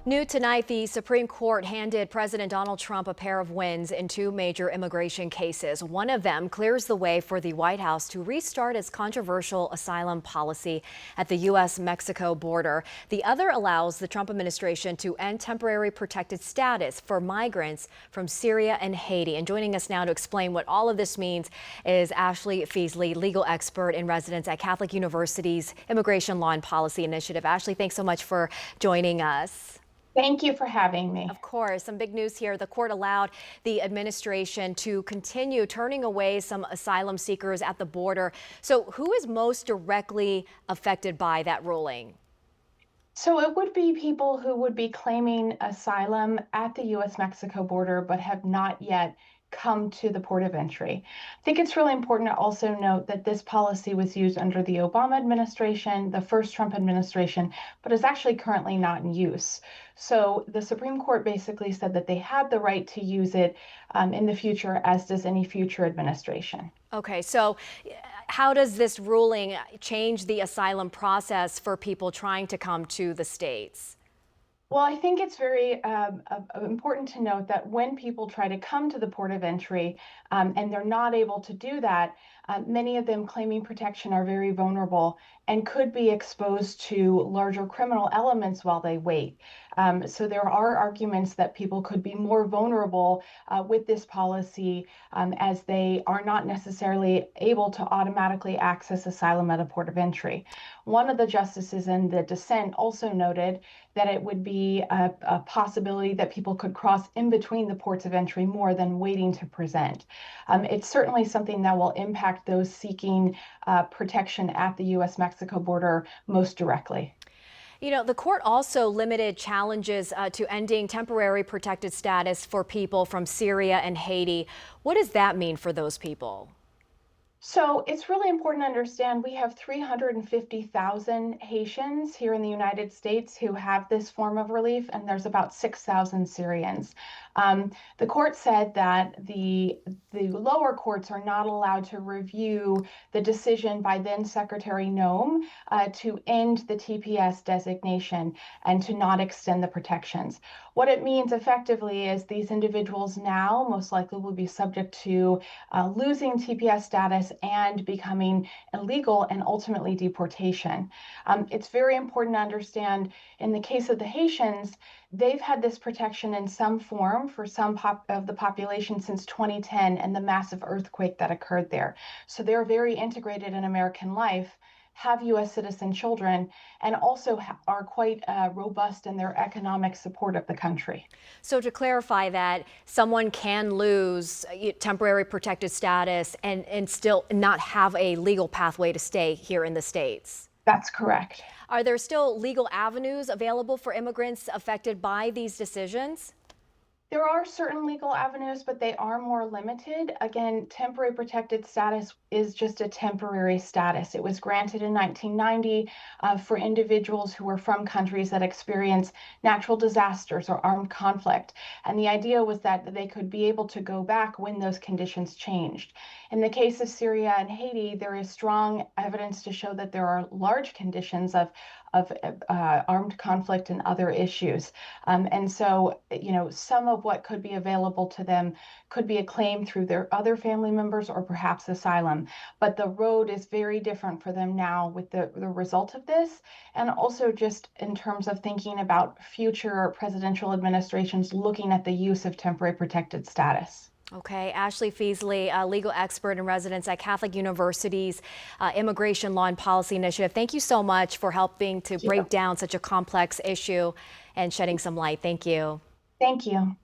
New tonight, the Supreme Court handed President Donald Trump a pair of wins in two major immigration cases. One of them clears the way for the White House to restart its controversial asylum policy at the U.S.-Mexico border. The other allows the Trump administration to end temporary protected status for migrants from Syria and Haiti. And joining us now to explain what all of this means is Ashley Feasley, legal expert in residence at Catholic University's Immigration Law and Policy Initiative. Ashley, thanks so much for joining us. Thank you for having me. Of course. Some big news here. The court allowed the administration to continue turning away some asylum seekers at the border. So who is most directly affected by that ruling? So it would be people who would be claiming asylum at the U.S.-Mexico border but have not yet come to the port of entry. I think it's really important to also note that this policy was used under the Obama administration, the first Trump administration, but is actually currently not in use. So the Supreme Court basically said that they had the right to use it in the future, as does any future administration. Okay, so how does this ruling change the asylum process for people trying to come to the States? Well, I think it's very important to note that when people try to come to the port of entry and they're not able to do that, many of them claiming protection are very vulnerable and could be exposed to larger criminal elements while they wait. So there are arguments that people could be more vulnerable with this policy as they are not necessarily able to automatically access asylum at a port of entry. One of the justices in the dissent also noted that it would be a possibility that people could cross in between the ports of entry more than waiting to present. It's certainly something that will impact those seeking protection at the U.S.-Mexico border most directly. You know, the court also limited challenges to ending temporary protected status for people from Syria and Haiti. What does that mean for those people? So it's really important to understand we have 350,000 Haitians here in the United States who have this form of relief, and there's about 6,000 Syrians. The court said that the lower courts are not allowed to review the decision by then Secretary Noem to end the TPS designation and to not extend the protections. What it means effectively is these individuals now most likely will be subject to losing TPS status and becoming illegal and ultimately deportation. It's very important to understand in the case of the Haitians, they've had this protection in some form for some of the population since 2010 and the massive earthquake that occurred there. So they're very integrated in American life, have U.S. citizen children, and also are quite robust in their economic support of the country. So to clarify that, someone can lose temporary protected status and still not have a legal pathway to stay here in the States. That's correct. Are there still legal avenues available for immigrants affected by these decisions? There are certain legal avenues, but they are more limited. Again, temporary protected status is just a temporary status. It was granted in 1990 for individuals who were from countries that experience natural disasters or armed conflict. And the idea was that they could be able to go back when those conditions changed. In the case of Syria and Haiti, there is strong evidence to show that there are large conditions of armed conflict and other issues. And so, you know, some of what could be available to them could be a claim through their other family members or perhaps asylum. But the road is very different for them now with the result of this. And also just in terms of thinking about future presidential administrations looking at the use of temporary protected status. Okay, Ashley Feasley, a legal expert in residence at Catholic University's Immigration Law and Policy Initiative. Thank you so much for helping to break down such a complex issue and shedding some light. Thank you. Thank you.